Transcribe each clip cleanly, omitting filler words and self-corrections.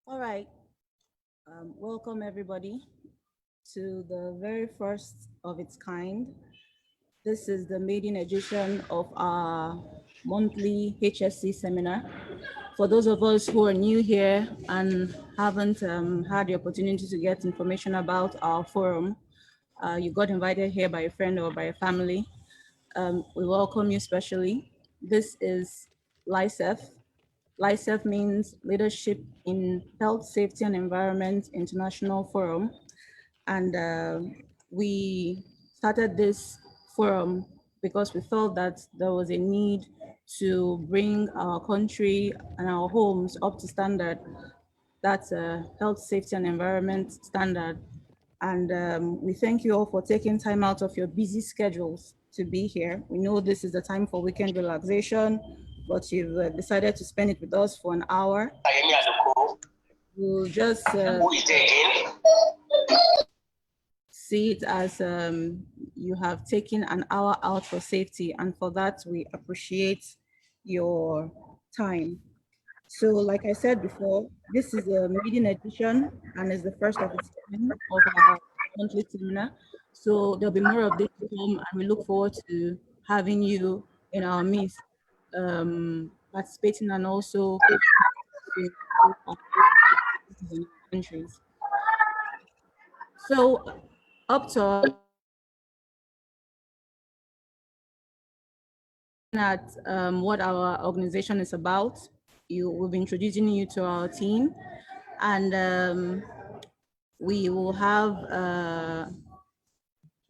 All right. Welcome everybody to the very first of its kind. This is the maiden edition of our monthly HSE seminar. For those of us who are new here and haven't had the opportunity to get information about our forum, you got invited here by a friend or by a family. We welcome you specially. This is LiHSEIF. LiHSEIF means Leadership in Health, Safety and Environment International Forum. And we started this forum because we felt that there was a need to bring our country and our homes up to standard. That's a health, safety and environment standard. And we thank you all for taking time out of your busy schedules to be here. We know this is the time for weekend relaxation, but you've decided to spend it with us for an hour. We'll just see it as you have taken an hour out for safety, and for that we appreciate your time. So like I said before, this is a maiden edition and is the first of its kind of our monthly seminar. So there'll be more of this to come, and we look forward to having you in our midst, participating and also countries. So up to at what our organization is about. We'll be introducing you to our team, and we will have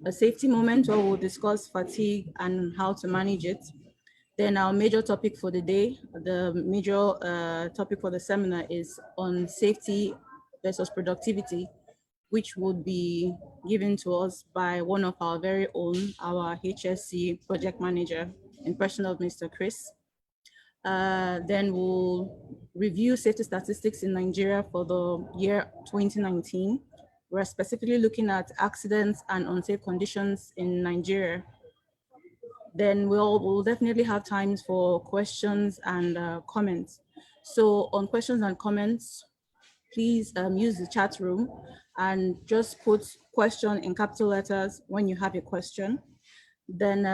a safety moment where we'll discuss fatigue and how to manage it. Then our major topic for the day, the major topic for the seminar is on safety versus productivity, which would be given to us by one of our very own, our HSE project manager, in person of Mr. Chris. Then we'll review safety statistics in Nigeria for the year 2019. We're specifically looking at accidents and unsafe conditions in Nigeria. Then we'll definitely have times for questions and comments. So on questions and comments, please use the chat room and just put question in capital letters when you have a question. Then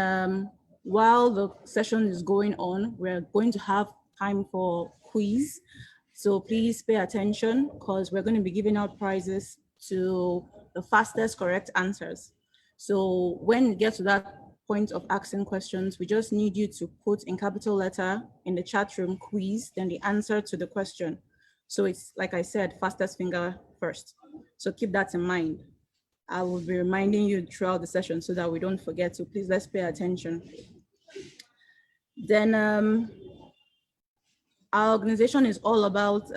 while the session is going on, we're going to have time for quiz. So please pay attention because we're going to be giving out prizes to the fastest correct answers. So when we get to that point of asking questions, we just need you to put in capital letter in the chat room quiz, then the answer to the question. So it's, like I said, fastest finger first. So keep that in mind. I will be reminding you throughout the session so that we don't forget. So please, let's pay attention. Then our organization is all about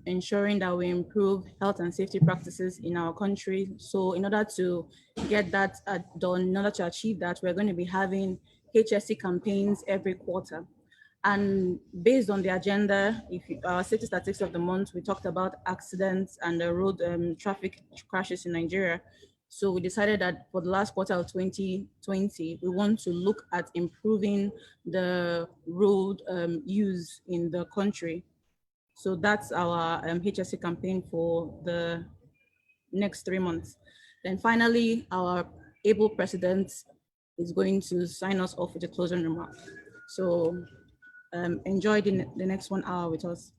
ensuring that we improve health and safety practices in our country. So in order to get that done, in order to achieve that, we're going to be having HSE campaigns every quarter. And based on the agenda, if our safety statistics of the month, we talked about accidents and the road traffic crashes in Nigeria. So we decided that for the last quarter of 2020, we want to look at improving the road use in the country. So that's our HSE campaign for the next 3 months. Then finally, our able president is going to sign us off with a closing remark. So enjoy the next 1 hour with us.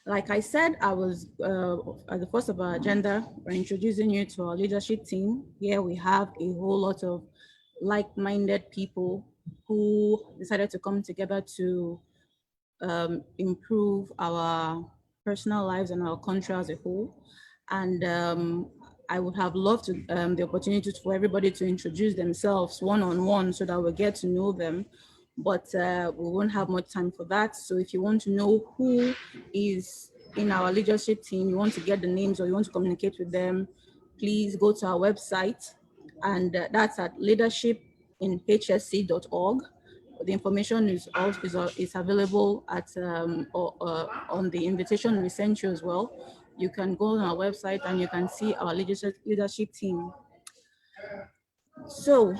Like I said, I was at the first of our agenda, we're introducing you to our leadership team. Here we have a whole lot of like-minded people who decided to come together to improve our personal lives and our country as a whole. And I would have loved to, the opportunity for everybody to introduce themselves one-on-one so that we get to know them. But we won't have much time for that. So if you want to know who is in our leadership team, you want to get the names or you want to communicate with them, please go to our website, and that's at leadershipinhsc.org. The information is available at on the invitation we sent you as well. You can go on our website and you can see our leadership team. So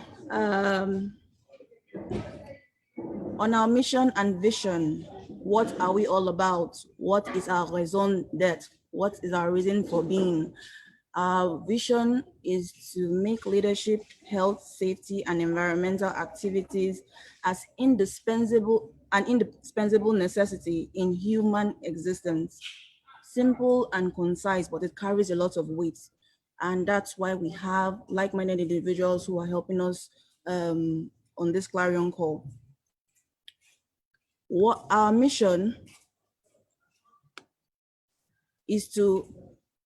on our mission and vision, What are we all about? What is our raison d'etre? What is our reason for being? Our vision is to make leadership, health, safety, and environmental activities as indispensable necessity in human existence. Simple and concise, but it carries a lot of weight. And that's why we have like-minded individuals who are helping us on this clarion call. What our mission is to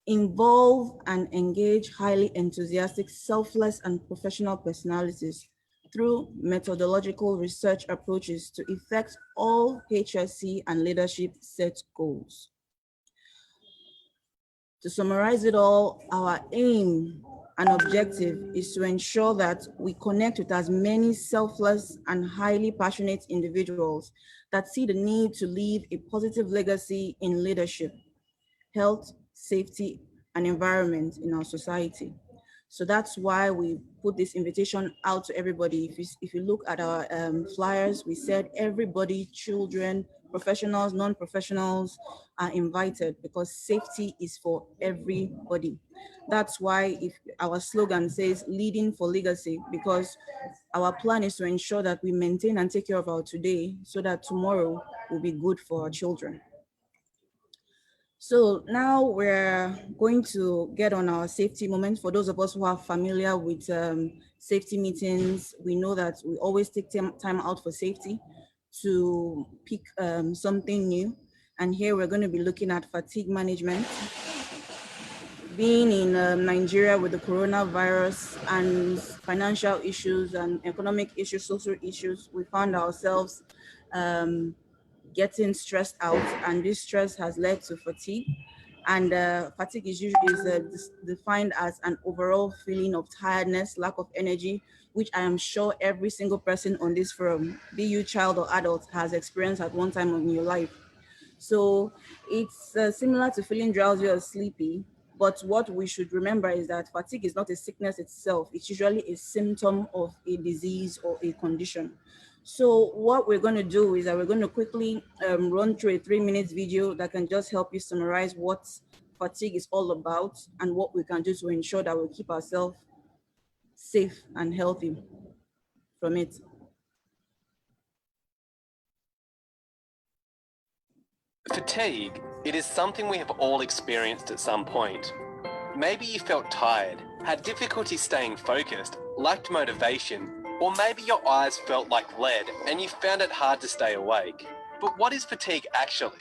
involve and engage highly enthusiastic, selfless, and professional personalities through methodological research approaches to effect all HSE and leadership set goals. To summarize it all, our aim and objective is to ensure that we connect with as many selfless and highly passionate individuals that see the need to leave a positive legacy in leadership, health, safety, and environment in our society. So that's why we put this invitation out to everybody. If you look at our flyers, we said everybody, children, professionals, non-professionals are invited because safety is for everybody. That's why if our slogan says leading for legacy, because our plan is to ensure that we maintain and take care of our today so that tomorrow will be good for our children. So now we're going to get on our safety moment. For those of us who are familiar with safety meetings, we know that we always take time out for safety to pick something new. And here we're going to be looking at fatigue management. Being in Nigeria with the coronavirus and financial issues and economic issues, social issues, we found ourselves getting stressed out, and this stress has led to fatigue. And fatigue is usually defined as an overall feeling of tiredness, lack of energy, which I am sure every single person on this forum, be you child or adult, has experienced at one time in your life. So it's similar to feeling drowsy or sleepy, but what we should remember is that fatigue is not a sickness itself. It's usually a symptom of a disease or a condition. So what we're going to do is that we're going to quickly run through a 3-minute video that can just help you summarize what fatigue is all about and what we can do to ensure that we keep ourselves safe and healthy from it. Fatigue, it is something we have all experienced at some point. Maybe you felt tired, had difficulty staying focused, lacked motivation, or maybe your eyes felt like lead and you found it hard to stay awake. But what is fatigue actually?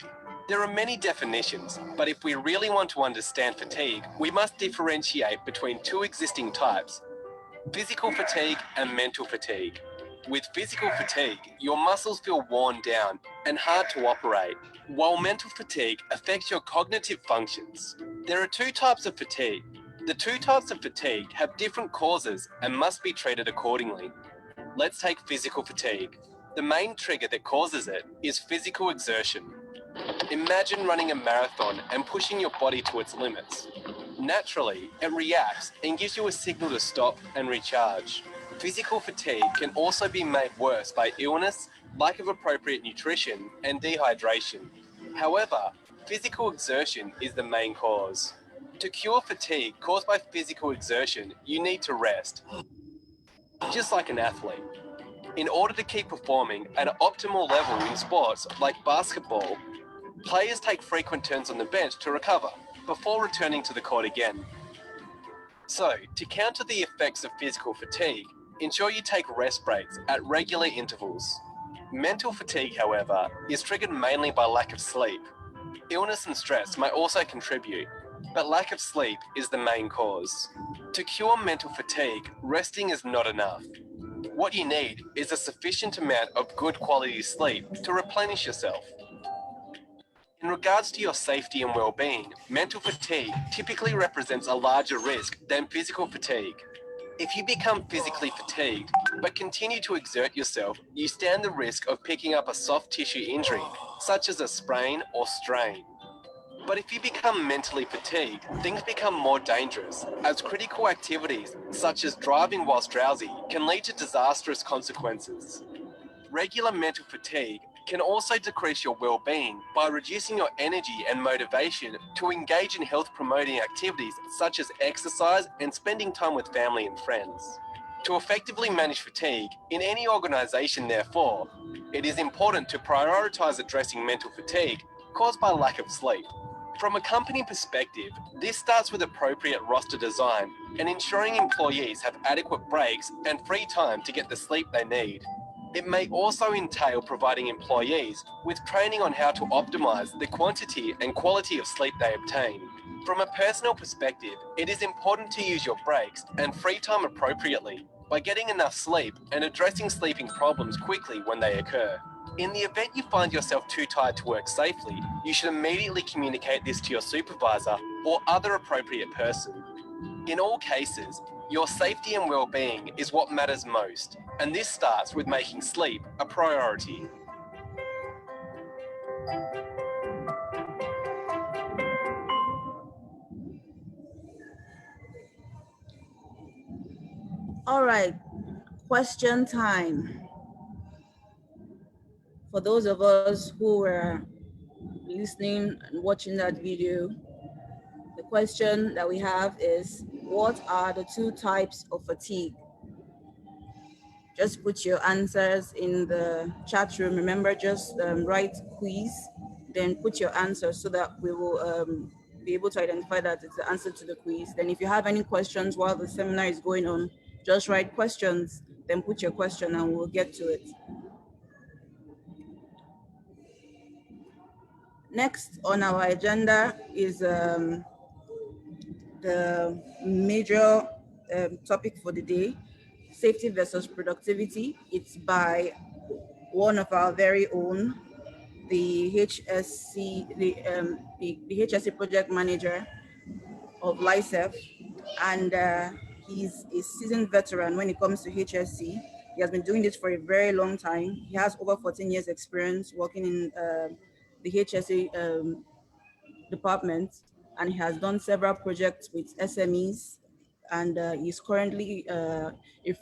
There are many definitions, but if we really want to understand fatigue, we must differentiate between two existing types: physical fatigue and mental fatigue. With physical fatigue, your muscles feel worn down and hard to operate, while mental fatigue affects your cognitive functions. There are two types of fatigue. The two types of fatigue have different causes and must be treated accordingly. Let's take physical fatigue. The main trigger that causes it is physical exertion. Imagine running a marathon and pushing your body to its limits. Naturally, it reacts and gives you a signal to stop and recharge. Physical fatigue can also be made worse by illness, lack of appropriate nutrition, and dehydration. However, physical exertion is the main cause. To cure fatigue caused by physical exertion, you need to rest, just like an athlete. In order to keep performing at an optimal level in sports like basketball, players take frequent turns on the bench to recover before returning to the court again. So, to counter the effects of physical fatigue, ensure you take rest breaks at regular intervals. Mental fatigue, however, is triggered mainly by lack of sleep. Illness and stress may also contribute, but lack of sleep is the main cause. To cure mental fatigue, resting is not enough. What you need is a sufficient amount of good quality sleep to replenish yourself. In regards to your safety and well-being, mental fatigue typically represents a larger risk than physical fatigue. If you become physically fatigued but continue to exert yourself, you stand the risk of picking up a soft tissue injury, such as a sprain or strain. But if you become mentally fatigued, things become more dangerous, as critical activities, such as driving whilst drowsy, can lead to disastrous consequences. Regular mental fatigue can also decrease your well-being by reducing your energy and motivation to engage in health-promoting activities such as exercise and spending time with family and friends. To effectively manage fatigue in any organisation, therefore, it is important to prioritise addressing mental fatigue caused by lack of sleep. From a company perspective, this starts with appropriate roster design and ensuring employees have adequate breaks and free time to get the sleep they need. It may also entail providing employees with training on how to optimise the quantity and quality of sleep they obtain. From a personal perspective, it is important to use your breaks and free time appropriately by getting enough sleep and addressing sleeping problems quickly when they occur. In the event you find yourself too tired to work safely, you should immediately communicate this to your supervisor or other appropriate person. In all cases, your safety and well-being is what matters most, and this starts with making sleep a priority. All right, question time. For those of us who were listening and watching that video, the question that we have is, what are the two types of fatigue? Just put your answers in the chat room. Remember, just write quiz, then put your answers so that we will be able to identify that it's the answer to the quiz. Then if you have any questions while the seminar is going on, just write questions, then put your question and we'll get to it. Next on our agenda is the major topic for the day, safety versus productivity. It's by one of our very own, the HSC, the HSE project manager of LiHSEIF, and he's a seasoned veteran when it comes to HSE. He has been doing this for a very long time. He has over 14 years experience working in the HSE department, and he has done several projects with SMEs, and he's currently a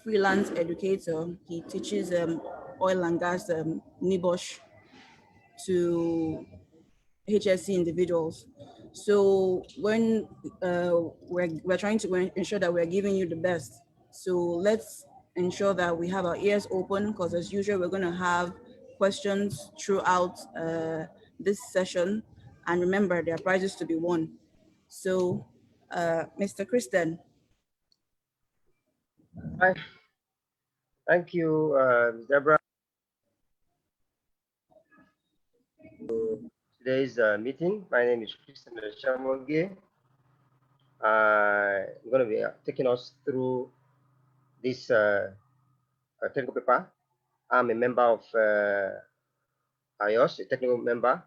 freelance educator. He teaches oil and gas NIBOSH to HSE individuals. So when we're trying to ensure that we're giving you the best, so let's ensure that we have our ears open, because as usual, we're going to have questions throughout this session. And remember, there are prizes to be won. So, Mr. Kristen. Hi. Thank you, Deborah. Today's meeting. My name is Kristen Shamoge. I'm going to be taking us through this technical paper. I'm a member of IOS, a technical member,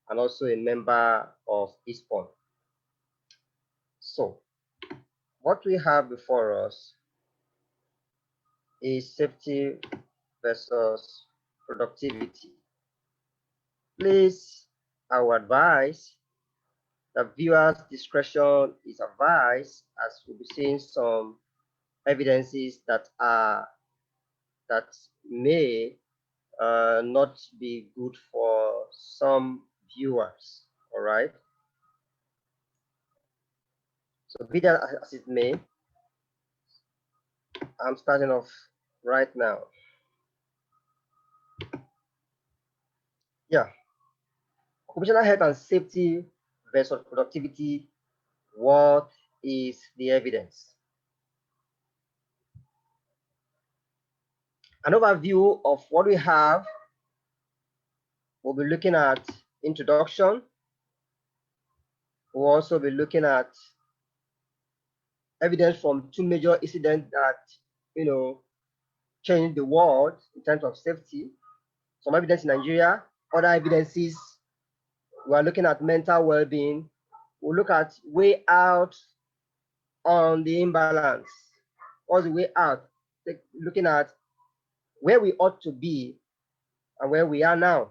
and also a member of ISPON. So, what we have before us is safety versus productivity. Please, I would advise that viewers' discretion is advised, as we'll be seeing some evidences that may not be good for some viewers. All right. So be that as it may, I'm starting off right now. Yeah. Occupational health and safety versus productivity. What is the evidence? An overview of what we have. We'll be looking at introduction. We'll also be looking at evidence from two major incidents that changed the world in terms of safety. Some evidence in Nigeria, other evidences. We are looking at mental well-being. We'll look at way out on the imbalance. What's the way out? Looking at where we ought to be and where we are now.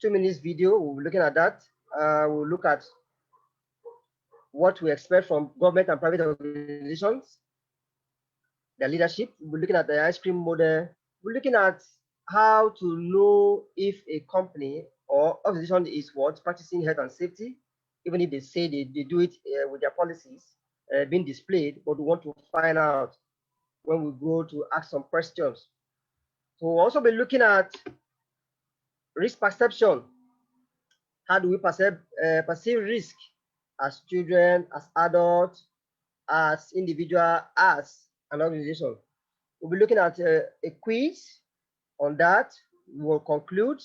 2 minutes video, we'll be looking at that. We'll look at what we expect from government and private organizations, their leadership. We're looking at the ice cream model. We're looking at how to know if a company or organization is what practicing health and safety, even if they say they do it with their policies being displayed, but we want to find out when we go to ask some questions. So we'll also be looking at risk perception. How do we perceive risk as children, as adults, as individual, as an organization? We'll be looking at a quiz on that. We will conclude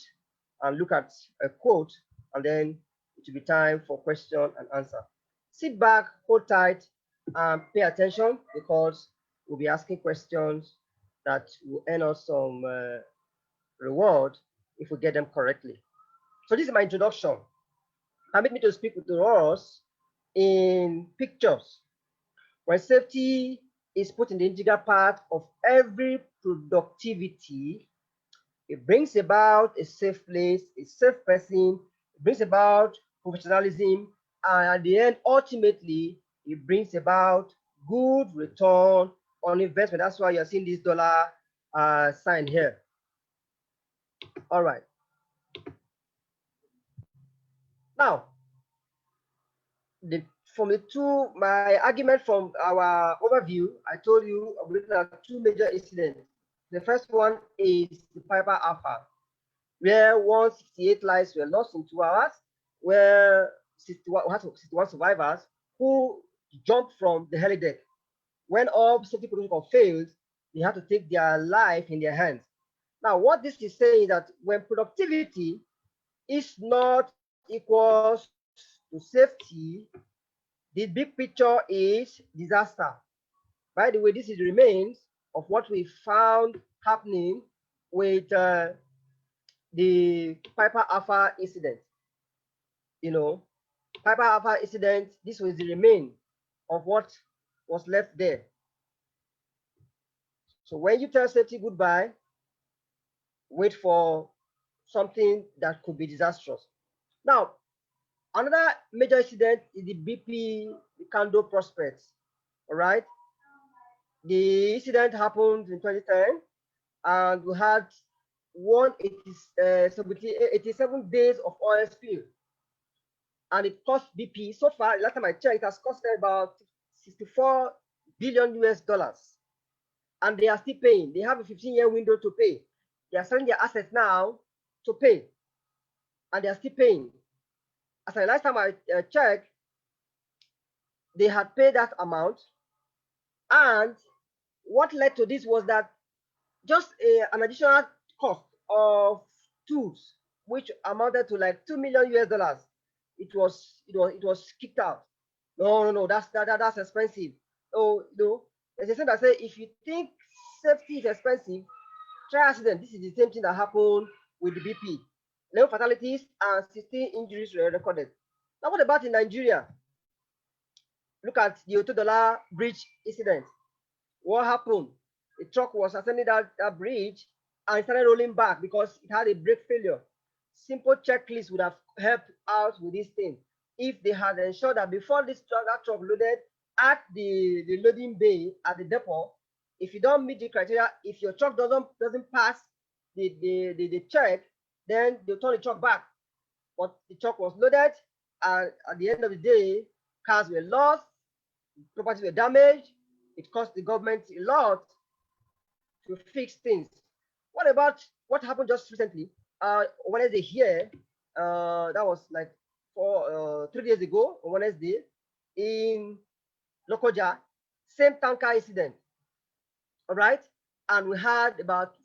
and look at a quote, and then it will be time for question and answer. Sit back, hold tight, and pay attention, because we'll be asking questions that will earn us some reward if we get them correctly. So this is my introduction. Permit me to speak to us in pictures. When safety is put in the integral part of every productivity, it brings about a safe place, a safe person, it brings about professionalism, and at the end, ultimately, it brings about good return on investment. That's why you're seeing this dollar sign here. All right. Now, my argument from our overview, I told you I'm looking at two major incidents. The first one is the Piper Alpha, where 168 lives were lost in 2 hours, where 61 survivors who jumped from the heli deck. When all safety protocol failed, they had to take their life in their hands. Now, what this is saying is that when productivity is not equals to safety, the big picture is disaster. By the way, this is the remains of what we found happening with the Piper Alpha incident. You know, Piper Alpha incident, this was the remain of what was left there. So when you tell safety goodbye, wait for something that could be disastrous. Now, another major incident is the BP MACONDO prospects. All right. The incident happened in 2010, and we had 87 days of oil spill, and it cost BP so far. Last time I checked, it has cost them about 64 billion US dollars, and they are still paying. They have a 15-year window to pay. They are selling their assets now to pay, and they are still paying. As the last time I checked, they had paid that amount, and what led to this was that just an additional cost of tools, which amounted to like 2 million US dollars. It was kicked out. No, that's expensive. Oh, no, there's a saying that say if you think safety is expensive, try accident. This is the same thing that happened with the BP. 11 fatalities and 16 injuries were recorded. Now, what about in Nigeria? Look at the Otedola bridge incident. What happened? The truck was ascending that bridge and it started rolling back because it had a brake failure. Simple checklist would have helped out with this thing if they had ensured that before that truck loaded at the loading bay at the depot, if you don't meet the criteria, if your truck doesn't pass the check, then they'll turn the truck back. But the truck was loaded, and at the end of the day, cars were lost, properties were damaged. It cost the government a lot to fix things. What about what happened just recently? Wednesday here, that was like 3 days ago on Wednesday in Lokoja, same tanker incident. All right, and we had about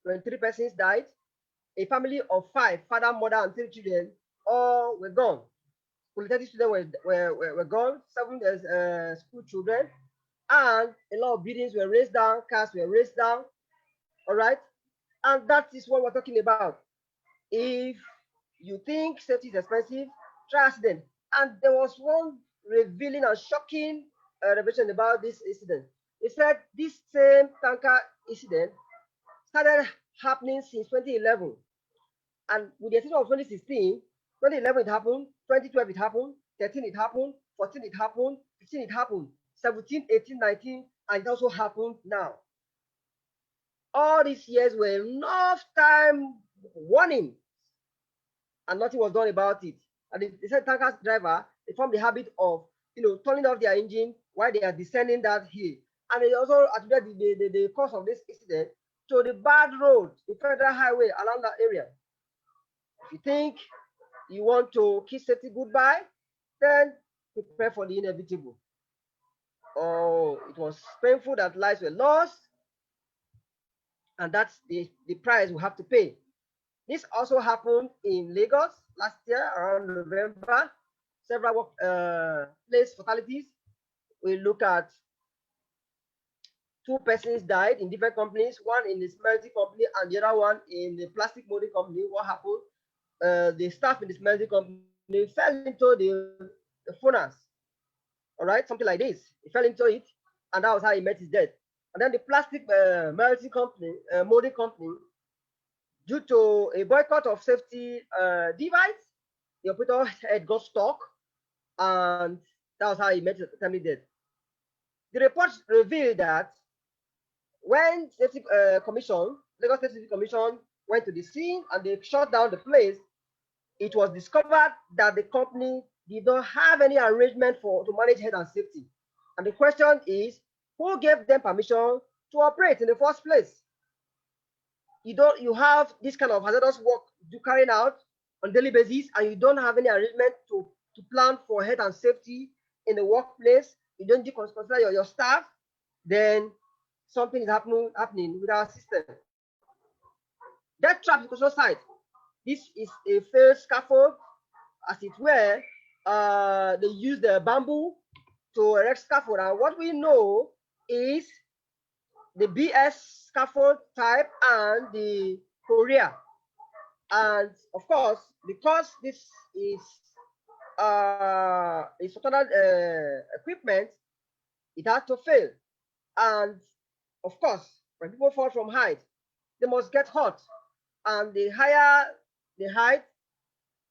23 persons died. A family of 5, father, mother, and 3 children, all were gone. Polytechnic students were gone. 7 school children, and a lot of buildings were raised down, cars were raised down. All right, and that is what we're talking about. If you think safety is expensive, try accident. And there was one revealing and shocking revelation about this incident. They said this same tanker incident started happening since 2011, and with the exception of 2016, 2011 it happened, 2012 it happened, 13 it happened, 14 it happened, 15 it happened, 17, 18, 19, and it also happened now. all these years were enough time warning, and nothing was done about it. And they said tankers driver, they formed the habit of, turning off their engine while they are descending that hill. And they also attributed the cause of this incident to the bad road, the federal highway around that area. If you think you want to kiss safety goodbye, then prepare for the inevitable. Oh, it was painful that lives were lost, and that's the price we have to pay. This also happened in Lagos last year around November. Several workplace fatalities. We look at 2 persons died in different companies, one in the smelting company and the other one in the plastic molding company. What happened? The staff in the smelting company fell into the furnace. All right, something like this. He fell into it, and that was how he met his death. And then the plastic melting company, molding company, due to a boycott of safety device, the operator head got stuck, and that was how he met his family death. The report revealed that when safety commission, Lagos State Safety Commission, went to the scene and they shut down the place, it was discovered that the company did not have any arrangement to manage health and safety. And the question is, who gave them permission to operate in the first place? You have this kind of hazardous work you carrying out on a daily basis, and you don't have any arrangement to plan for health and safety in the workplace. You don't consider your staff, then something is happening with our system. Death trap is also site. This is a failed scaffold, as it were. They use the bamboo to erect scaffold, and what we know is the BS scaffold type and the Korea. And of course, because this is standard equipment, it had to fail. And of course, when people fall from height, they must get hot. And the higher the height,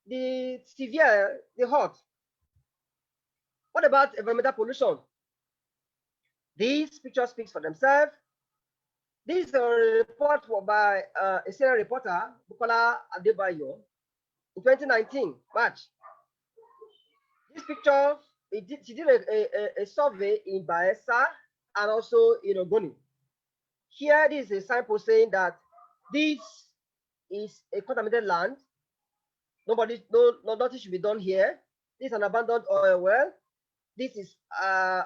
the severe the hot. What about environmental pollution? These pictures speak for themselves. This is a report by a senior reporter, Bukola Adebayo, in 2019, March. This picture, she did a survey in Bayelsa and also in Ogoni. Here, this is a signpost saying that this is a contaminated land. Nothing should be done here. This is an abandoned oil well. This is a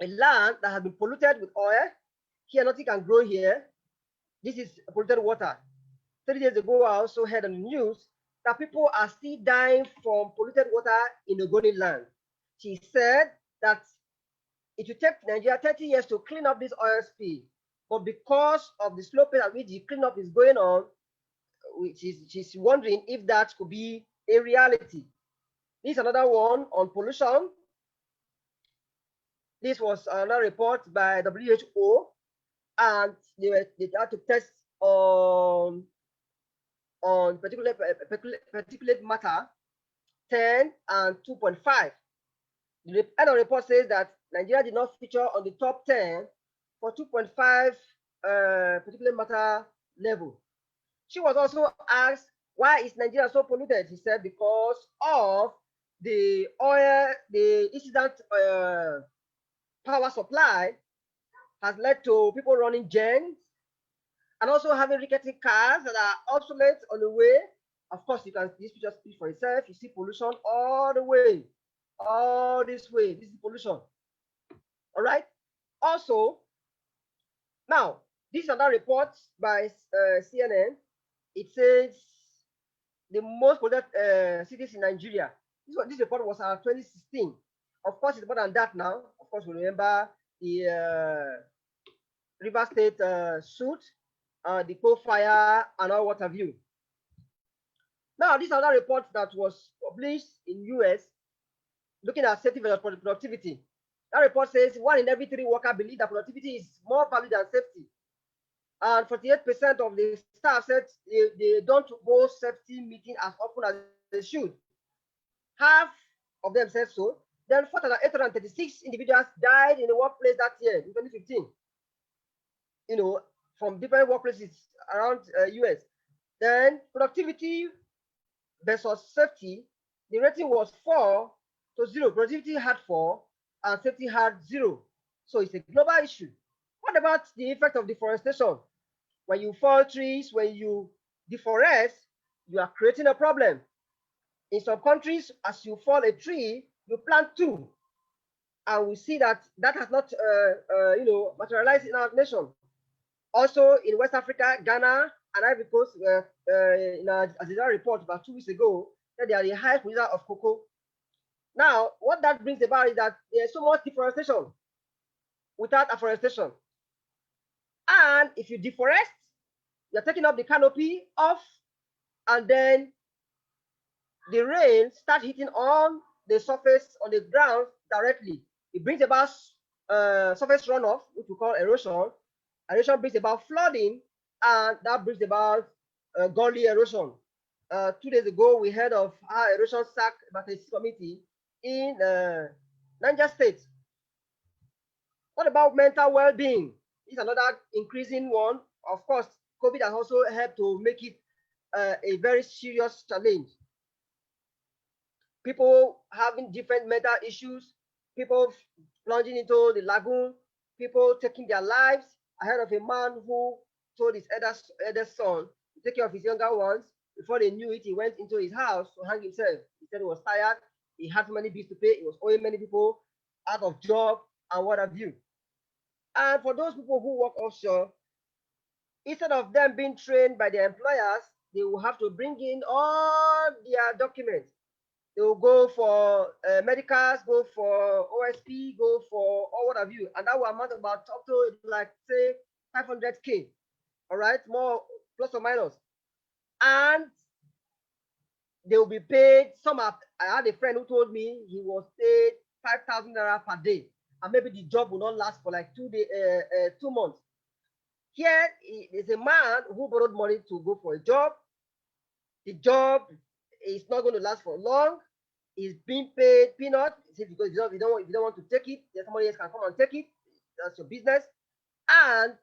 land that has been polluted with oil. Here, nothing can grow here. This is polluted water. 3 days ago, I also heard on the news that people are still dying from polluted water in the Ogoni land. She said that it will take Nigeria 30 years to clean up this oil spill. But because of the slow pace at which the cleanup is going on, she's wondering if that could be a reality. This is another one on pollution. This was another report by WHO, and they had to test on particulate matter 10 and 2.5. The end of the report says that Nigeria did not feature on the top 10 for 2.5 particulate matter level. She was also asked, why is Nigeria so polluted? She said, because of the oil, the incident power supply has led to people running gens and also having rickety cars that are obsolete on the way. Of course, you can this picture speak for itself. You see pollution all the way, all this way. This is pollution. All right. Also, now this is another report by CNN. It says the most polluted cities in Nigeria. This report was 2016. Of course, it's more than that now. Of course, we remember the River State suit, the coal fire, and all what have you. Now, this is another report that was published in US, looking at safety versus productivity. That report says 1 in every 3 workers believe that productivity is more valuable than safety. And 48% of the staff said they don't go safety meeting as often as they should. Half of them said so. Then 4,836 individuals died in the workplace that year, in 2015. you know, from different workplaces around US. Then productivity versus safety, the rating was 4 to 0. Productivity had 4 and safety had 0. So it's a global issue. What about the effect of deforestation? When you fall trees, when you deforest, you are creating a problem. In some countries, as you fall a tree, you plant 2. And we see that that has not, materialized in our nation. Also, in West Africa, Ghana, and Ivory Coast, in a Azizara report about 2 weeks ago, that they are the highest producer of cocoa. Now, what that brings about is that there's so much deforestation without afforestation. And if you deforest, you're taking up the canopy off, and then the rain starts hitting on the surface, on the ground directly. It brings about surface runoff, which we call erosion. Erosion brings about flooding, and that brings about gully erosion. 2 days ago, we heard of how erosion sacked about a committee in Niger State. What about mental well-being? It's another increasing one. Of course, COVID has also helped to make it a very serious challenge. People having different mental issues, people plunging into the lagoon, people taking their lives. I heard of a man who told his eldest son to take care of his younger ones. Before they knew it, he went into his house to hang himself. He said he was tired, he had so many bills to pay, he was owing many people, out of job, and what have you. And for those people who work offshore, instead of them being trained by their employers, they will have to bring in all their documents. They will go for medicals, go for OSP, go for all what have you, and that will amount about up to like say 500K. All right, more plus or minus, and they will be paid. I had a friend who told me he was paid 5,000 naira per day, and maybe the job will not last for like 2 months. Here is a man who borrowed money to go for a job. The job is not going to last for long. He's being paid peanut. Because if you don't want to take it, then somebody else can come and take it. That's your business. And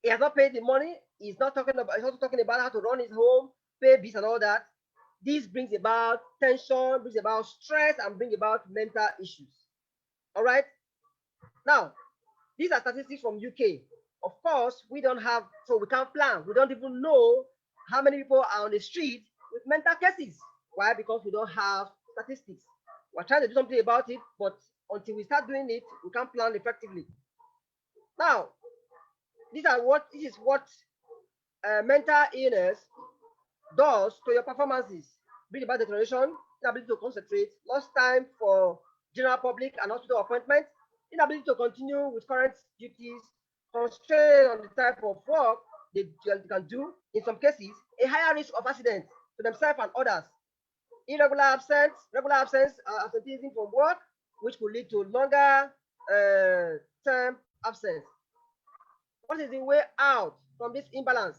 he has not paid the money. He's also talking about how to run his home, pay bills and all that. This brings about tension, brings about stress, and brings about mental issues. All right. Now, these are statistics from UK. Of course, we don't have, so we can't plan. We don't even know how many people are on the street with mental cases. Why? Because we don't have statistics. We're trying to do something about it, but until we start doing it, we can't plan effectively. Now, this is what mental illness does to your performances. Bring about declaration, inability to concentrate, lost time for general public and hospital appointments, inability to continue with current duties, constraint on the type of work they can do. In some cases, a higher risk of accident to themselves and others. Irregular absence, absenteeism from work, which could lead to longer term absence. What is the way out from this imbalance?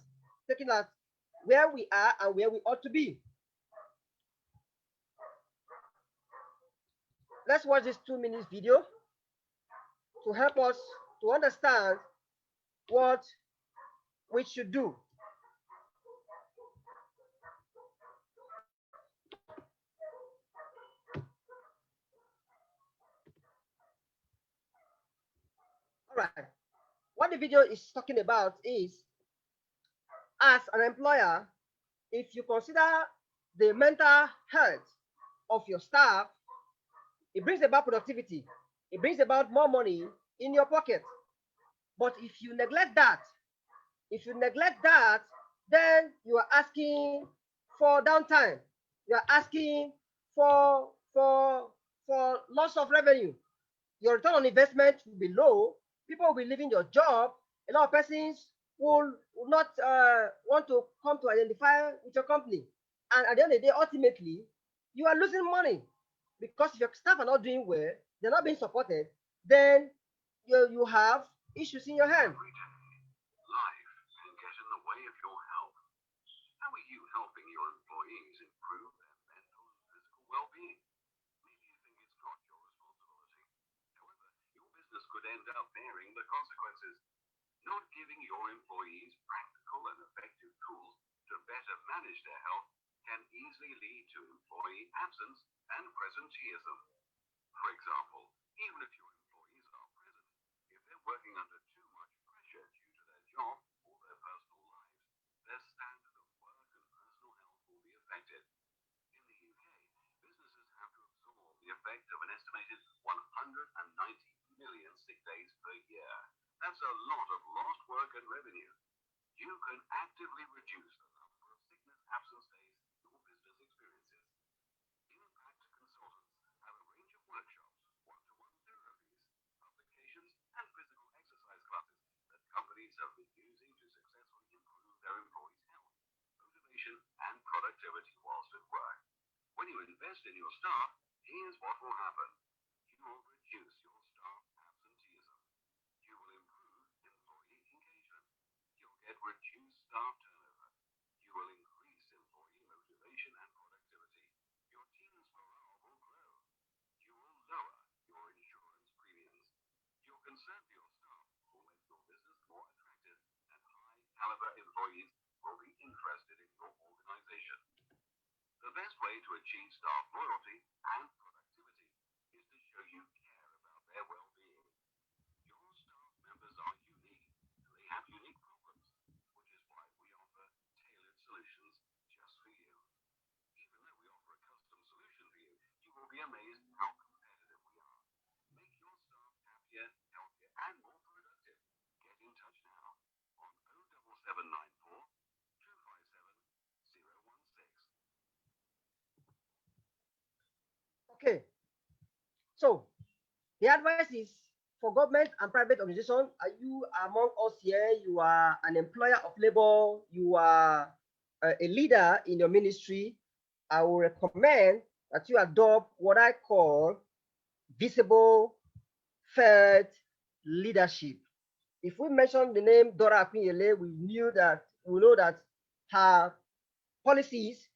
Taking at where we are and where we ought to be. Let's watch this 2 minutes video to help us to understand what we should do. All right. What the video is talking about is, as an employer, if you consider the mental health of your staff, it brings about productivity. It brings about more money in your pocket. But if you neglect that, then you are asking for downtime. You are asking for loss of revenue. Your return on investment will be low. People will be leaving your job. A lot of persons will not want to come to identify with your company. And at the end of the day, ultimately, you are losing money, because if your staff are not doing well, they're not being supported, then you have issues in your hand. Life can get in the way of your health. How are you helping your employees improve their mental and physical well-being? Maybe you think it's not your responsibility. However, your business could end up bearing the consequences. Not giving your employees practical and effective tools to better manage their health can easily lead to employee absence and presenteeism. For example, even if your employees are present, if they're working under too much pressure due to their job or their personal lives, their standard of work and personal health will be affected. In the UK, businesses have to absorb the effect of an estimated 190 million sick days per year. That's a lot of lost work and revenue. You can actively reduce the number of sickness absence days your business experiences. Impact consultants have a range of workshops, one-to-one therapies, publications, and physical exercise classes that companies have been using to successfully improve their employees' health, motivation, and productivity whilst at work. When you invest in your staff, here's what will happen. You will reduce your staff absenteeism. You will improve employee engagement. You'll get reduced staff turnover. You will increase employee motivation and productivity. Your team's morale will grow. You will lower your insurance premiums. Your concern for your staff will make your business more attractive, and high-caliber employees will be interested in your organization. The best way to achieve staff loyalty and productivity is to show you care about their well-being. Your staff members are unique. They have unique problems, which is why we offer tailored solutions just for you. Even though we offer a custom solution for you, you will be amazed how competitive we are. Make your staff happier, healthier, and more productive. Get in touch now on 07794 257 016. Okay, so the advice is for government and private organizations. Are you among us here? You are an employer of labor. You are a leader in your ministry. I will recommend that you adopt what I call visible, felt leadership. If we mention the name Dora Akunyele, we know that her policies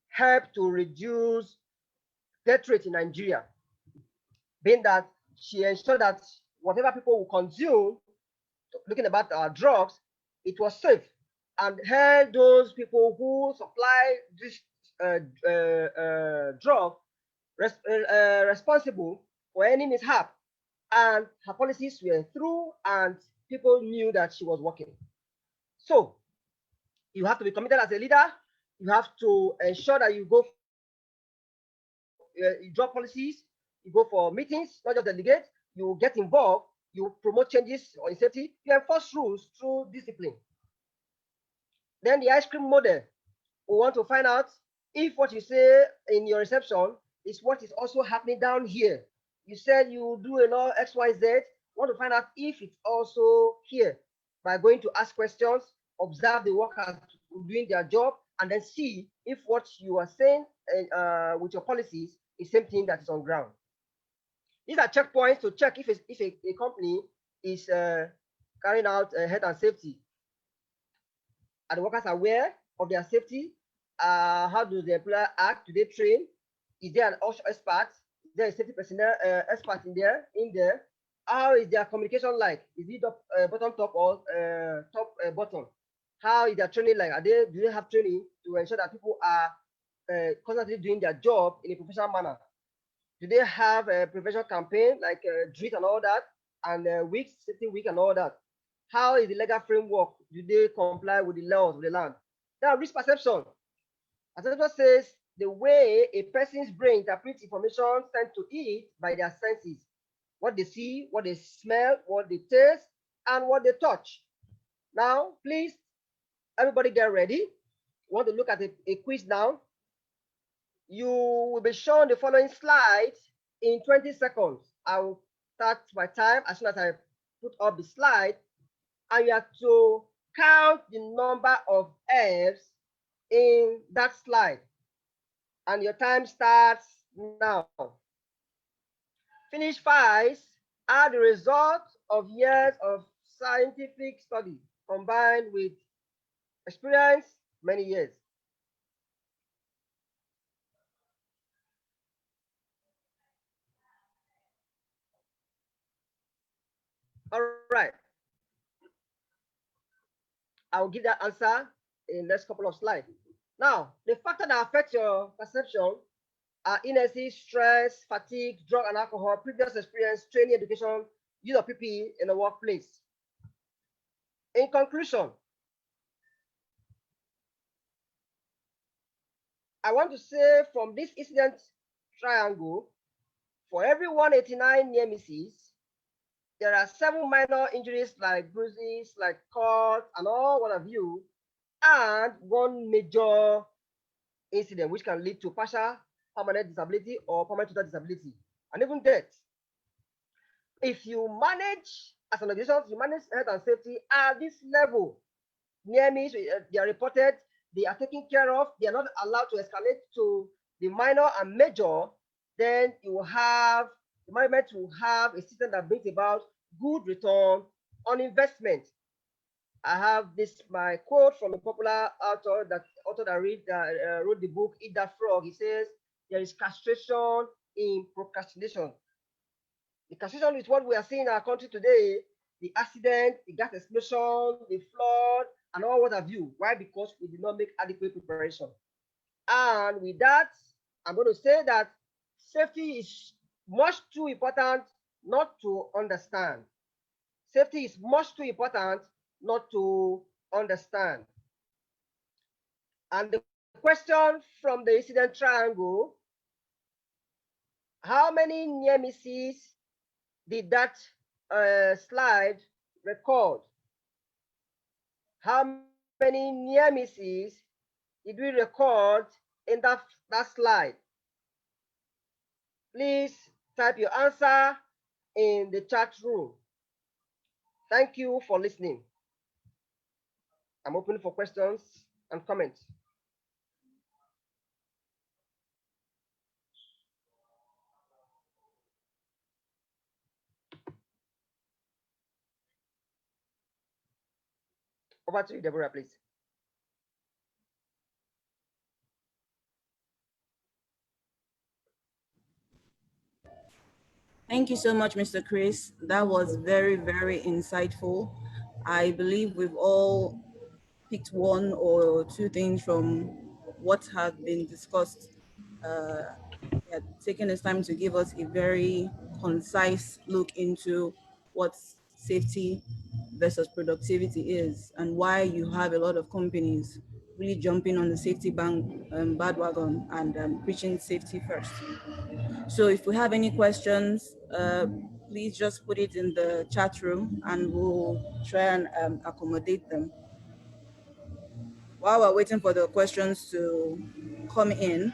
help to reduce death rate in Nigeria, being that she ensured that whatever people will consume, looking about our drugs, it was safe, and held those people who supply this drug responsible for any mishap. And her policies were through, and people knew that she was working. So you have to be committed as a leader. You have to ensure that you go, you draw policies, you go for meetings, not just delegate. You get involved, you promote changes on safety, you enforce rules through discipline. Then the ice cream model, we want to find out if what you say in your reception is what is also happening down here. You said you do a lot X, Y, Z. We want to find out if it's also here by going to ask questions, observe the workers doing their job, and then see if what you are saying with your policies is the same thing that is on ground. These are checkpoints to check if a company is carrying out health and safety. Are the workers aware of their safety? How do the employer act? Do they train? Is there an OSHA expert? Is there a safety personnel expert in there? How is their communication like? Is it bottom top or top bottom? How is their training like? Do they have training to ensure that people are constantly doing their job in a professional manner? Do they have a prevention campaign like DREAT and all that, and weeks, safety week and all that? How is the legal framework? Do they comply with the laws of the land? Now, risk perception. As it says, the way a person's brain interprets information sent to it by their senses, what they see, what they smell, what they taste, and what they touch. Now, please, everybody get ready. We want to look at a quiz now. You will be shown the following slides in 20 seconds. I will start my time as soon as I put up the slide, and you have to count the number of F's in that slide. And your time starts now. Finish files are the results of years of scientific study combined with experience, many years. All right. I'll give that answer in the next couple of slides. Now, the factors that affect your perception are inactivity, stress, fatigue, drug and alcohol, previous experience, training, education, use of PPE in the workplace. In conclusion, I want to say from this incident triangle, for every 189 near misses, there are 7 minor injuries like bruises, like cuts, and all what have you, and 1 major incident which can lead to partial permanent disability or permanent total disability, and even death. If you manage, as an organization, you manage health and safety at this level, near miss, they are reported, they are taken care of, they are not allowed to escalate to the minor and major, then you will have, the management will have a system that brings about good return on investment. I have this, my quote from a popular author that wrote the book Eat That Frog. He says, there is castration in procrastination. The castration is what we are seeing in our country today, the accident, the gas explosion, the flood, and all what have you. Why? Because we did not make adequate preparation. And with that, I'm going to say that safety is much too important not to understand. Safety is much too important not to understand. And the question from the incident triangle, how many near misses did that slide record? How many near misses did we record in that slide? Please type your answer in the chat room. Thank you for listening. I'm open for questions and comments. Over to you, Deborah, please. Thank you so much, Mr. Chris. That was very, very insightful. I believe we've all picked 1 or 2 things from what has been discussed. He had taken his time to give us a very concise look into what safety versus productivity is and why you have a lot of companies really jumping on the safety bandwagon and preaching safety first. So if we have any questions, please just put it in the chat room and we'll try and accommodate them. While we're waiting for the questions to come in,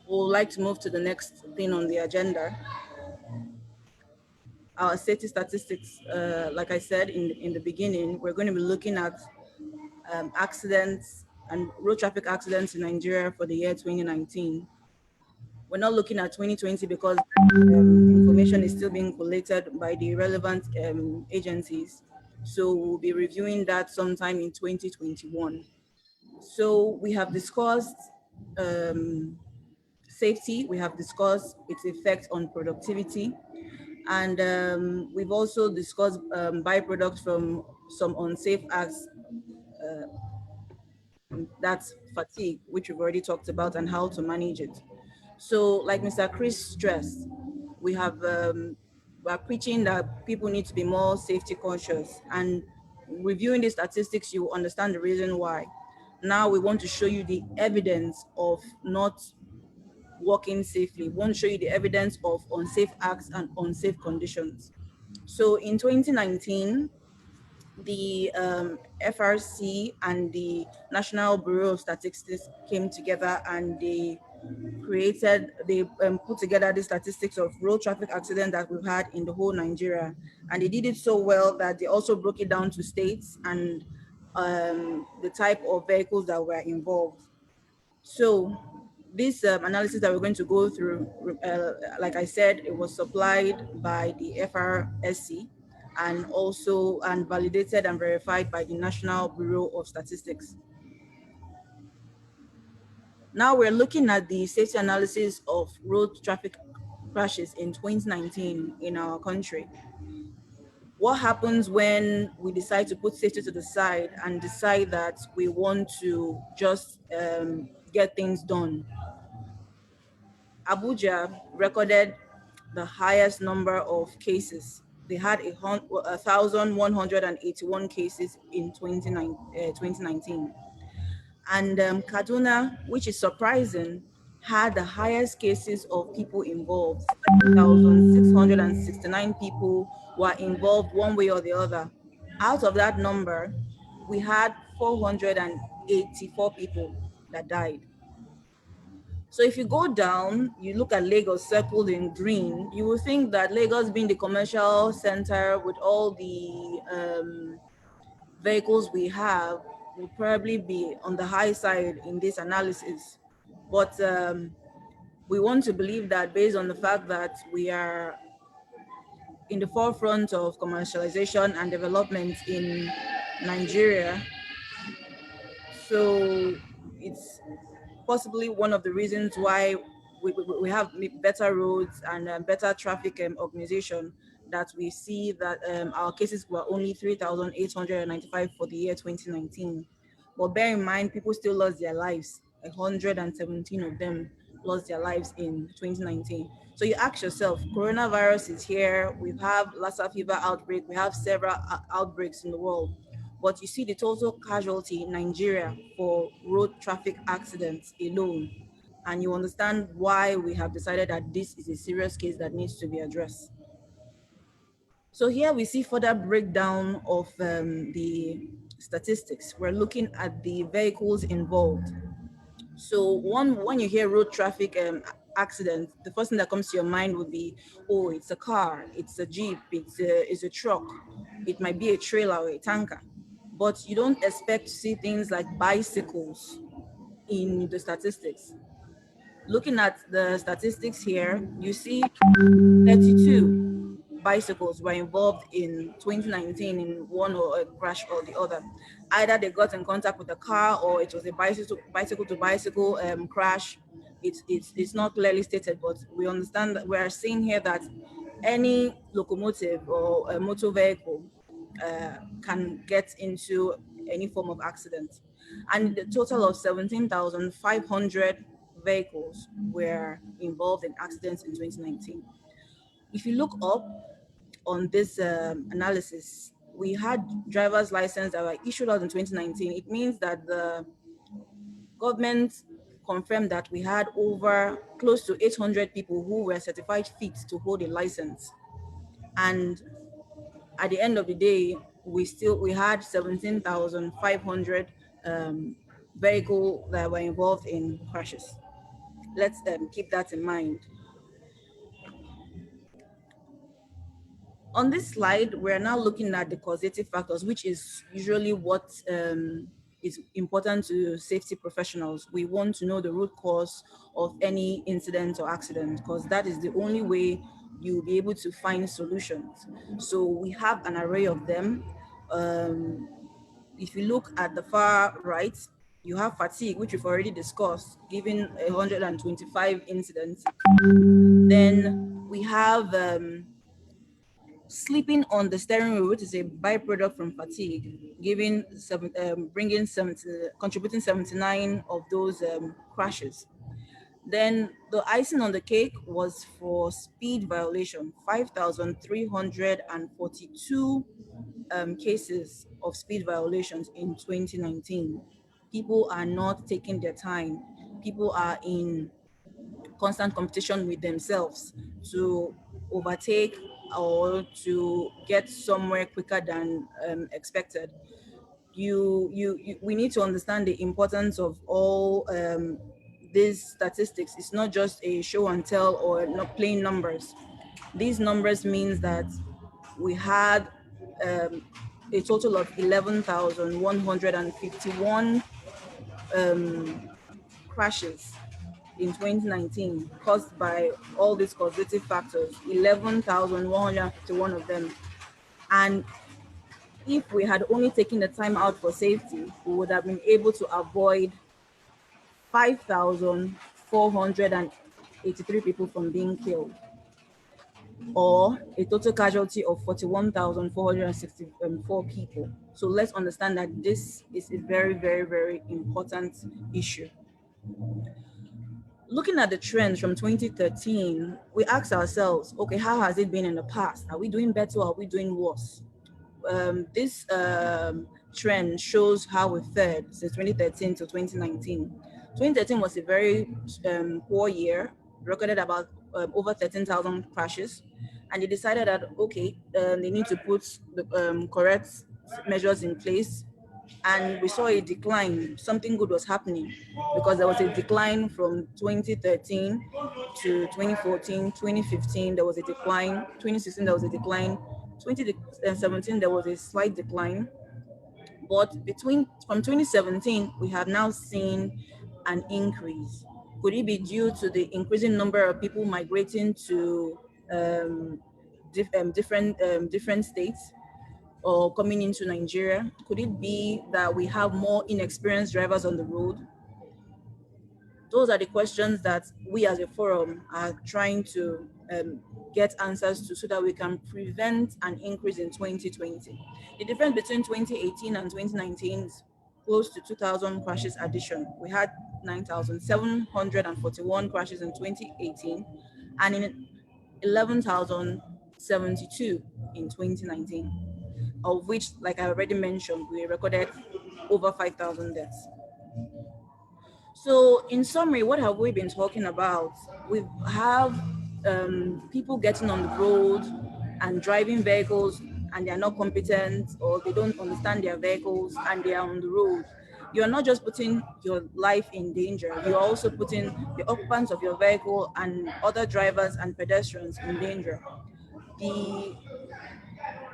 we'd like to move to the next thing on the agenda. Our safety statistics, like I said in the beginning, we're going to be looking at accidents and road traffic accidents in Nigeria for the year 2019. We're not looking at 2020 because information is still being collated by the relevant agencies. So we'll be reviewing that sometime in 2021. So we have discussed safety, we have discussed its effect on productivity, and we've also discussed byproducts from some unsafe acts, that's fatigue, which we've already talked about, and how to manage it. So like Mr. Chris stressed, we're preaching that people need to be more safety conscious, and reviewing the statistics, you will understand the reason why. Now we want to show you the evidence of not working safely. We want to show you the evidence of unsafe acts and unsafe conditions. So in 2019, the FRC and the National Bureau of Statistics came together and they put together the statistics of road traffic accidents that we've had in the whole Nigeria. And they did it so well that they also broke it down to states and the type of vehicles that were involved. So this analysis that we're going to go through, like I said, it was supplied by the FRSC and also validated and verified by the National Bureau of Statistics. Now we're looking at the safety analysis of road traffic crashes in 2019 in our country. What happens when we decide to put safety to the side and decide that we want to just get things done? Abuja recorded the highest number of cases. They had 1,181 cases in 2019. And Kaduna, which is surprising, had the highest cases of people involved. 7,669 people were involved one way or the other. Out of that number, we had 484 people that died. So if you go down, you look at Lagos circled in green, you will think that Lagos being the commercial center with all the vehicles we have will probably be on the high side in this analysis. But we want to believe that based on the fact that we are in the forefront of commercialization and development in Nigeria, so it's possibly one of the reasons why we have better roads and better traffic organization, that we see that our cases were only 3,895 for the year 2019. But bear in mind, people still lost their lives. 117 of them lost their lives in 2019. So you ask yourself, coronavirus is here, we have Lassa fever outbreak, we have several outbreaks in the world. But you see the total casualty in Nigeria for road traffic accidents alone, and you understand why we have decided that this is a serious case that needs to be addressed. So here we see further breakdown of the statistics. We're looking at the vehicles involved. So when you hear road traffic accident, the first thing that comes to your mind would be, oh, it's a car, it's a jeep, it's a truck, it might be a trailer or a tanker. But you don't expect to see things like bicycles in the statistics. Looking at the statistics here, you see 32 bicycles were involved in 2019 in one or a crash or the other. Either they got in contact with a car or it was a bicycle to bicycle crash. It's not clearly stated, but we understand that we are seeing here that any locomotive or a motor vehicle can get into any form of accident. And the total of 17,500 vehicles were involved in accidents in 2019. If you look up on this analysis, we had driver's license that were issued out in 2019. It means that the government confirmed that we had over close to 800 people who were certified fit to hold a license. And at the end of the day, we had 17,500 vehicles that were involved in crashes. Let's keep that in mind. On this slide, we're now looking at the causative factors, which is usually what is important to safety professionals. We want to know the root cause of any incident or accident, because that is the only way you'll be able to find solutions. So we have an array of them. If you look at the far right, you have fatigue, which we've already discussed, given 125 incidents. Then we have sleeping on the steering wheel, which is a byproduct from fatigue, contributing 79 of those crashes. Then the icing on the cake was for speed violation, 5,342 cases of speed violations in 2019. People are not taking their time. People are in constant competition with themselves to overtake or to get somewhere quicker than expected. We need to understand the importance of all these statistics. It's not just a show and tell or not plain numbers. These numbers means that we had a total of 11,151 crashes in 2019 caused by all these causative factors, 11,151 of them. And if we had only taken the time out for safety, we would have been able to avoid 5,483 people from being killed. or a total casualty of 41,464 people. So let's understand that this is a very, very, very important issue. Looking at the trends from 2013, we asked ourselves, okay, how has it been in the past? Are we doing better or are we doing worse? This trend shows how we fared since 2013 to 2019. 2013 was a very poor year, recorded about over 13,000 crashes, and they decided that, okay, they need to put the correct measures in place, and we saw a decline. Something good was happening because there was a decline from 2013 to 2014, 2015, there was a decline, 2016, there was a decline, 2017, there was a slight decline. But from 2017, we have now seen an increase. Could it be due to the increasing number of people migrating to different states or coming into Nigeria? Could it be that we have more inexperienced drivers on the road? Those are the questions that we as a forum are trying to get answers to so that we can prevent an increase in 2020. The difference between 2018 and 2019 is close to 2,000 crashes addition. We had 9,741 crashes in 2018 and in 11,072 in 2019, of which, like I already mentioned, we recorded over 5,000 deaths. So in summary, what have we been talking about? We have people getting on the road and driving vehicles and they are not competent or they don't understand their vehicles and they are on the road. You're not just putting your life in danger, you're also putting the occupants of your vehicle and other drivers and pedestrians in danger. The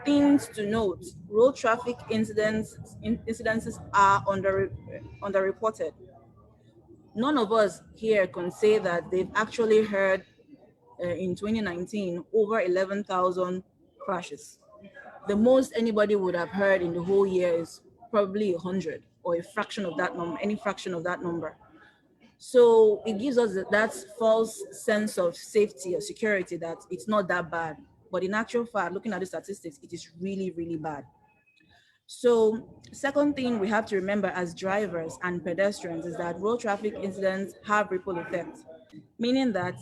things to note: road traffic incidences are underreported. None of us here can say that they've actually heard in 2019 over 11,000 crashes. The most anybody would have heard in the whole year is probably 100 or a fraction of that number, any fraction of that number. So it gives us that false sense of safety or security that it's not that bad. But in actual fact, looking at the statistics, it is really, really bad. So second thing we have to remember as drivers and pedestrians is that road traffic incidents have ripple effects, meaning that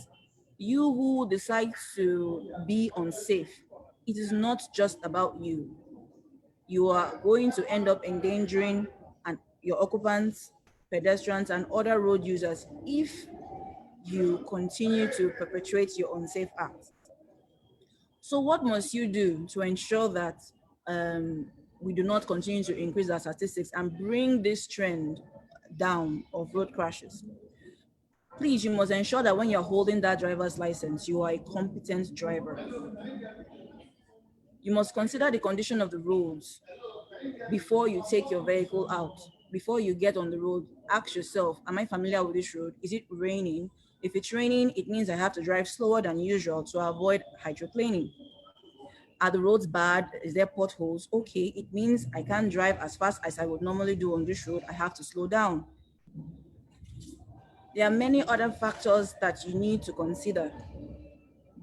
you who decide to be unsafe, it is not just about you. You are going to end up endangering your occupants, pedestrians, and other road users if you continue to perpetuate your unsafe acts. So what must you do to ensure that we do not continue to increase our statistics and bring this trend down of road crashes? Please, you must ensure that when you're holding that driver's license, you are a competent driver. You must consider the condition of the roads before you take your vehicle out. Before you get on the road, ask yourself, am I familiar with this road? Is it raining? If it's raining, it means I have to drive slower than usual to avoid hydroplaning. Are the roads bad? Is there potholes? Okay, it means I can't drive as fast as I would normally do on this road. I have to slow down. There are many other factors that you need to consider,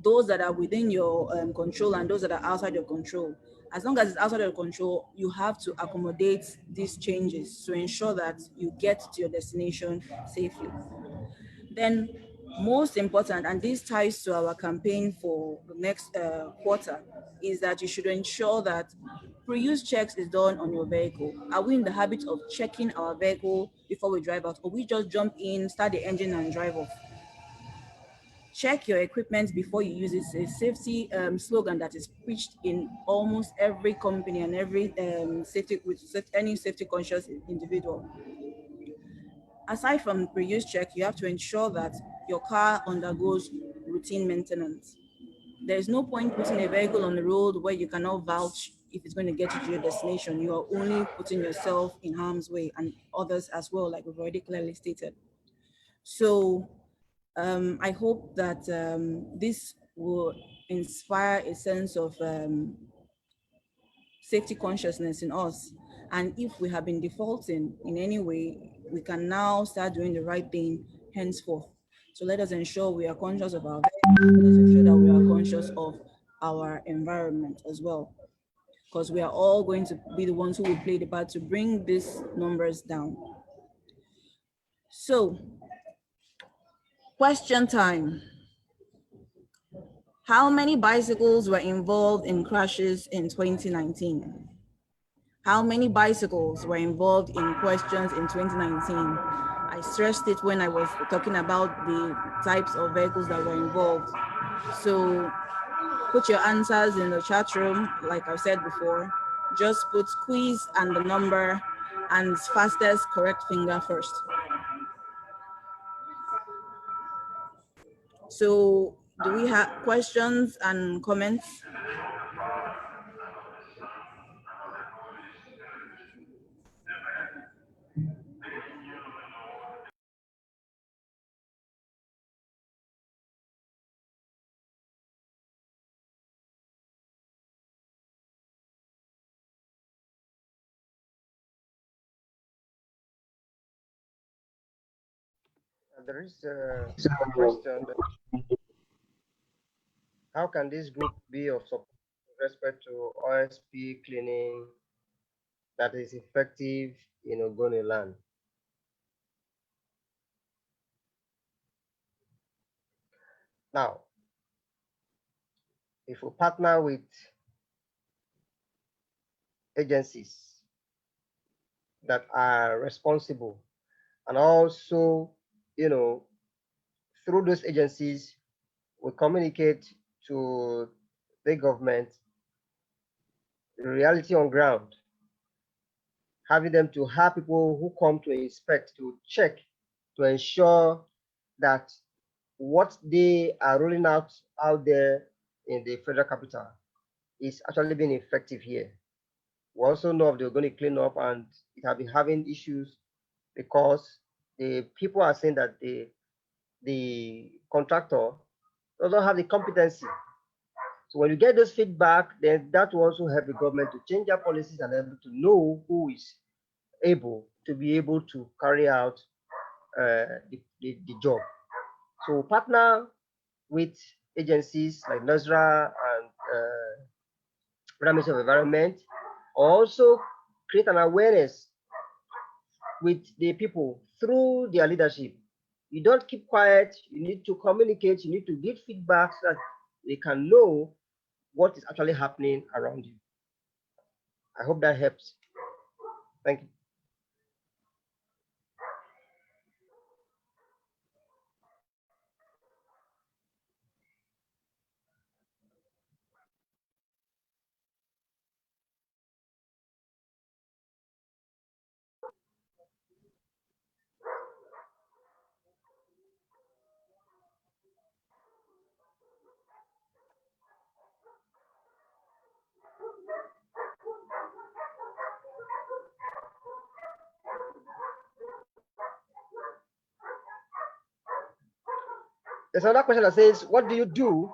those that are within your control and those that are outside your control. As long as it's outside your control, you have to accommodate these changes to ensure that you get to your destination safely. Then, most important, and this ties to our campaign for the next quarter, is that you should ensure that pre-use checks is done on your vehicle. Are we in the habit of checking our vehicle before we drive out, or we just jump in, start the engine and drive off? Check your equipment before you use it. It's a safety slogan that is preached in almost every company and every any safety conscious individual. Aside from pre-use check, you have to ensure that your car undergoes routine maintenance. There is no point putting a vehicle on the road where you cannot vouch if it's going to get you to your destination. You are only putting yourself in harm's way and others as well, like we've already clearly stated. So I hope that this will inspire a sense of safety consciousness in us. And if we have been defaulting in any way, we can now start doing the right thing henceforth. So let us ensure we are conscious of our values. Let us ensure that we are conscious of our environment as well, because we are all going to be the ones who will play the part to bring these numbers down. So, question time. How many bicycles were involved in crashes in 2019? How many bicycles were involved in questions in 2019? I stressed it when I was talking about the types of vehicles that were involved. So put your answers in the chat room, like I said before. Just put quiz and the number and fastest correct finger first. So do we have questions and comments? There is a question that how can this group be of support with respect to OSP cleaning that is effective in Ogoni land? Now, if we partner with agencies that are responsible and also, through those agencies, we communicate to the government the reality on ground, having them to have people who come to inspect, to check, to ensure that what they are rolling out there in the federal capital is actually being effective here. We also know if they're going to clean up, and it have been having issues because the people are saying that the contractor doesn't have the competency. So when you get this feedback, then that will also help the government to change their policies and able to know who is able to be able to carry out the job. So partner with agencies like NASRA and Ministry of Environment, also create an awareness with the people through their leadership. You don't keep quiet, you need to communicate, you need to give feedback so that they can know what is actually happening around you. I hope that helps. Thank you. There's another question that says, what do you do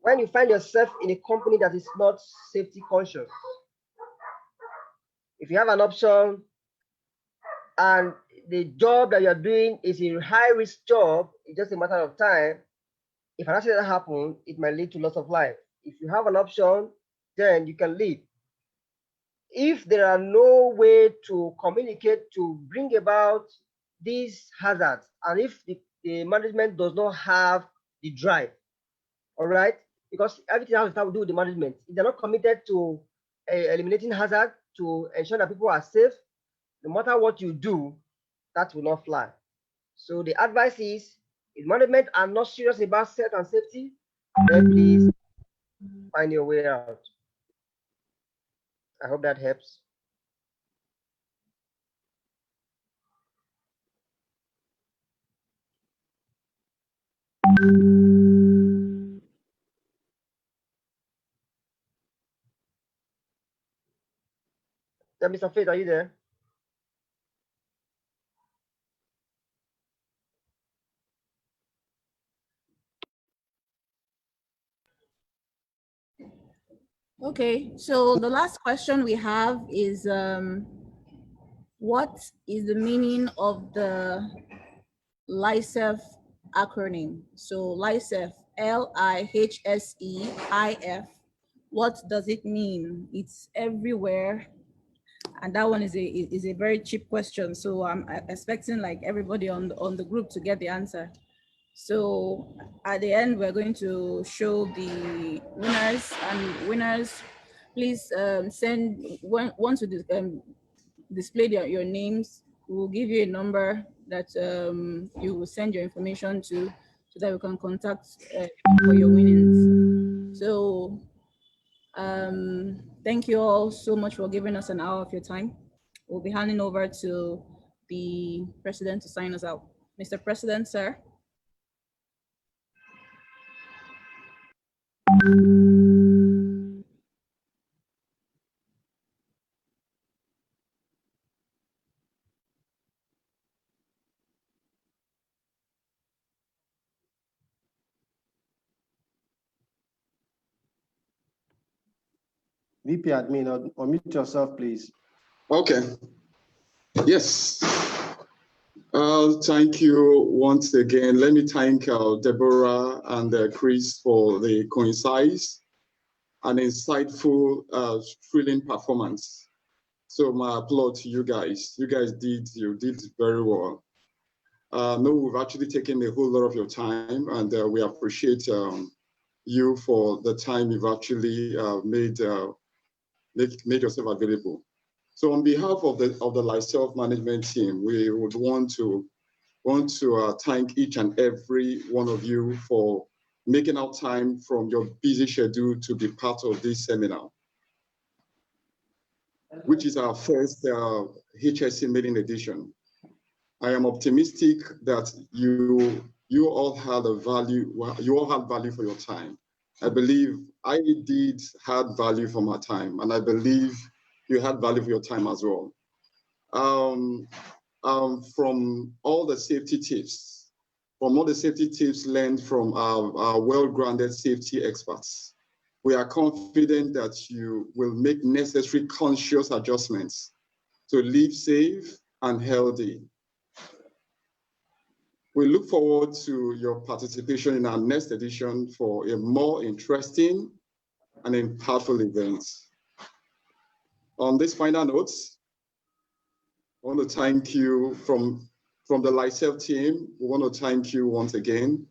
when you find yourself in a company that is not safety conscious? If you have an option and the job that you're doing is a high risk job, it's just a matter of time. If an accident happens, it might lead to loss of life. If you have an option, then you can leave. If there are no way to communicate to bring about these hazards, and if the management does not have the drive, all right, because everything has to do with the management. If they're not committed to eliminating hazard to ensure that people are safe, no matter what you do, that will not fly. So the advice is, if management are not serious about health and safety, then please find your way out. I hope that helps. Yeah, Mr. Faith, are you there? Okay, so the last question we have is, what is the meaning of the LiHSEIF acronym? So LiHSEIF LiHSEIF. What does it mean? It's everywhere. And that one is a very cheap question. So I'm expecting like everybody on the group to get the answer. So at the end, we're going to show the winners, and winners, please send, once you display your names, we'll give you a number that you will send your information to, so that we can contact for your winnings. So thank you all so much for giving us an hour of your time. We'll be handing over to the president to sign us out. Mr. President, sir. VP admin, unmute yourself, please. Okay. Yes. Thank you once again. Let me thank Deborah and Chris for the concise and insightful, thrilling performance. So my applaud to you guys. You did very well. No, we've actually taken a whole lot of your time, and we appreciate you for the time you've actually made yourself available. So on behalf of the LiHSEIF management team, we would want to thank each and every one of you for making out time from your busy schedule to be part of this seminar, which is our first HSE maiden edition. I am optimistic that you all had value for your time. I believe I did had value for my time, and I believe you had value for your time as well. From all the safety tips, learned from our well-grounded safety experts, we are confident that you will make necessary conscious adjustments to live safe and healthy. We look forward to your participation in our next edition for a more interesting and impactful event. On this final note, I want to thank you from the LiHSEIF team. We want to thank you once again,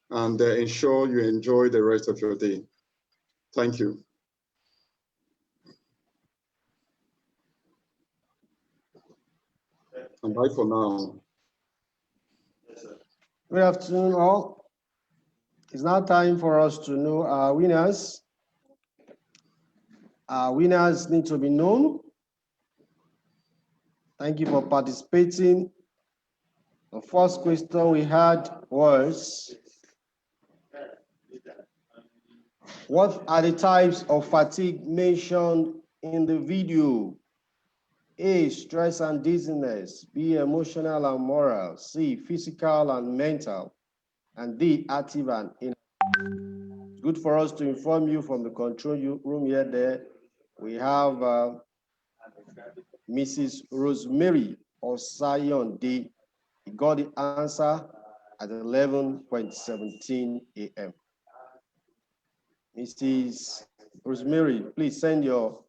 and ensure you enjoy the rest of your day. Thank you. And bye for now. Good afternoon, all. It's now time for us to know our winners. Our winners need to be known. Thank you for participating. The first question we had was, what are the types of fatigue mentioned in the video? A, stress and dizziness. B, emotional and moral. C, physical and mental. And D, active and inactive. It's good for us to inform you from the control room here. There we have Mrs. Rosemary Osayon D. He got the answer at 11:17 a.m. Mrs. Rosemary, please send your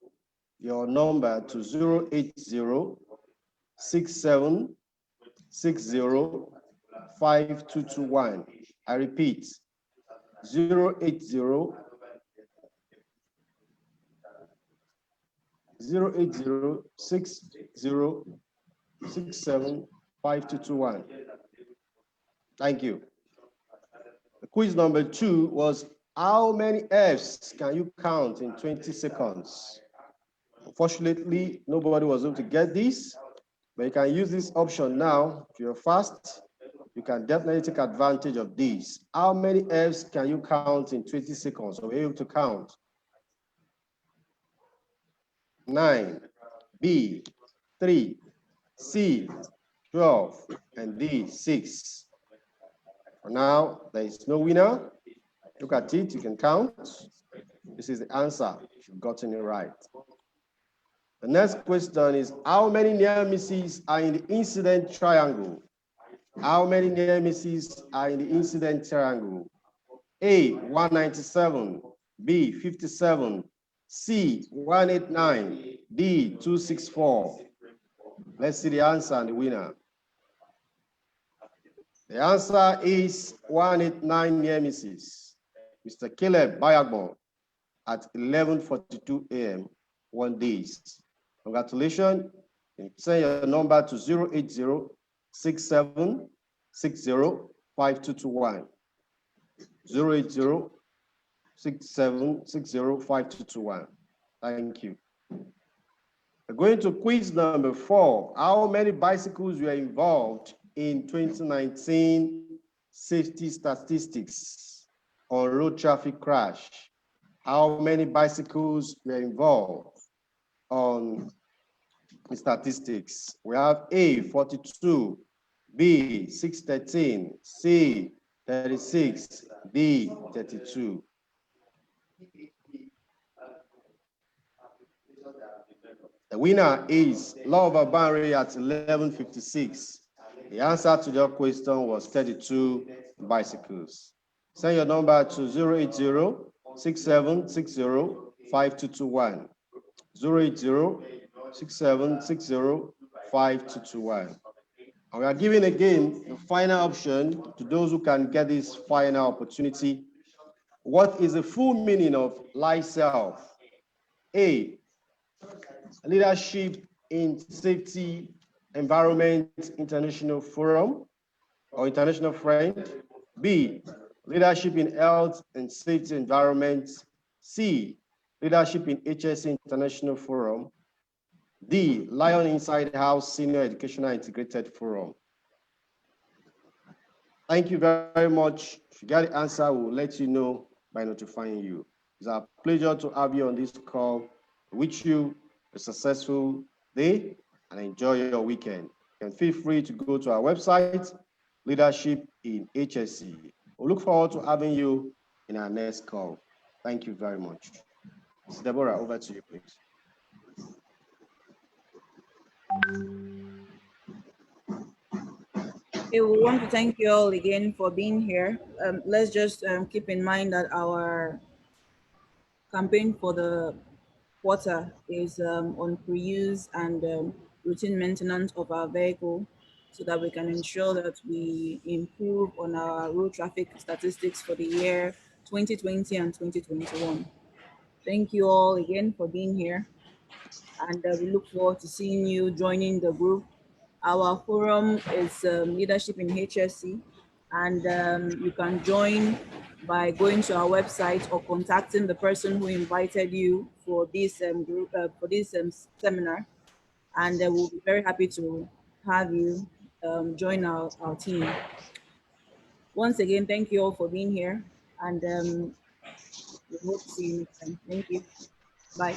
number to 080-6760-5221. I repeat, 080-60-67-5221. Thank you. The quiz number 2 was, how many F's can you count in 20 seconds? Unfortunately, nobody was able to get this, but you can use this option now. If you're fast, you can definitely take advantage of this. How many F's can you count in 20 seconds? Are we able to count? 9, B, 3, C, 12, and D, 6. For now, there is no winner. Look at it, you can count. This is the answer, you've gotten it right. The next question is, how many near misses are in the incident triangle? How many near misses are in the incident triangle? A, 197, B, 57, C, 189, D, 264. Let's see the answer and the winner. The answer is 189 near misses. Mr. Caleb Bayagbon at 11:42 a.m. 1 days. Congratulations. You send your number to 080-6760-5221. 080-6760-5221. Thank you. We're going to quiz number 4. How many bicycles were involved in 2019 safety statistics on road traffic crash? How many bicycles were involved on the statistics? We have A, 42, B, 613, C, 36, D, 32. The winner is Love Barry at 11:56. The answer to your question was 32 bicycles. Send your number to 080-6760-5221. 080-6760-5221. And we are giving again the final option to those who can get this final opportunity. What is the full meaning of LiHSEIF? A, Leadership in Safety Environment International Forum or International Friend. B, Leadership in Health and Safety Environment. C, Leadership in HSE International Forum. D, Lion Inside House Senior Educational Integrated Forum. Thank you very much. If you get the answer, we'll let you know by notifying you. It's our pleasure to have you on this call. I wish you a successful day and enjoy your weekend. And feel free to go to our website, Leadership in HSE. We'll look forward to having you in our next call. Thank you very much. Ms. Deborah, over to you, please. Okay, we want to thank you all again for being here. Let's just keep in mind that our campaign for the quarter is on pre-use and routine maintenance of our vehicle so that we can ensure that we improve on our road traffic statistics for the year 2020 and 2021. Thank you all again for being here, and we look forward to seeing you joining the group. Our forum is Leadership in HSE, and you can join by going to our website or contacting the person who invited you for this group for this seminar, and we'll be very happy to have you join our team. Once again, thank you all for being here, and we hope to see you next time. Thank you. Bye.